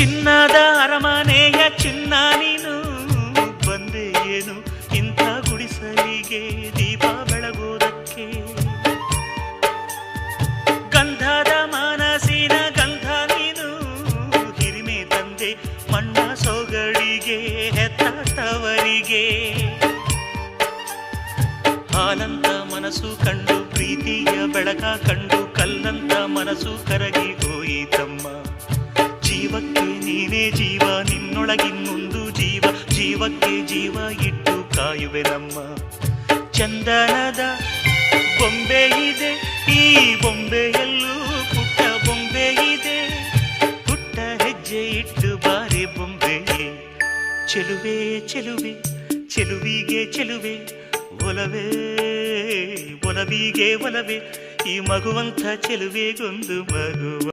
ಚಿನ್ನದ ಅರಮನೆಯ ಚಿನ್ನ ನೀನು ಬಂದೆ ಏನು ಇಂಥ ಗುಡಿಸಲಿಗೆ ದೀಪ ಬೆಳಗೋದಕ್ಕೆ. ಗಂಧದ ಮನಸ್ಸಿನ ಗಂಧ ನೀನು ಹಿರಿಮೆ ತಂದೆ ಮಣ್ಣ ಸೊಗಡಿಗೆ ಹೆತ್ತವರಿಗೆ. ಹಾಲಂತ ಮನಸ್ಸು ಕಂಡು ಪ್ರೀತಿಯ ಬೆಳಕ ಕಂಡು ಕಲ್ಲಂತ ಮನಸ್ಸು ಕರಗಿ ಹೋಯಿತಮ್ಮ. ಜೀವಕ್ಕೆ ನೀನೇ ಜೀವ ನಿನ್ನೊಳಗಿನ್ನೊಂದು ಜೀವ, ಜೀವಕ್ಕೆ ಜೀವ ಇಟ್ಟು ಕಾಯುವೆ ನಮ್ಮ. ಚಂದನದ ಬೊಂಬೆ ಇದೆ ಈ ಬೊಂಬೆಯಲ್ಲೂ ಪುಟ್ಟ ಬೊಂಬೆ ಇದೆ, ಪುಟ್ಟ ಹೆಜ್ಜೆ ಇಟ್ಟು ಬಾರಿ ಬೊಂಬೆ. ಚೆಲುವೆ ಚೆಲುವೆ ಚೆಲುವಿಗೆ ಚೆಲುವೆ, ಒಲವೇ ಒಲವಿಗೆ ಒಲವೇ, ಈ ಮಗುವಂಥ ಚೆಲುವೆಗೊಂದು ಮಗುವ.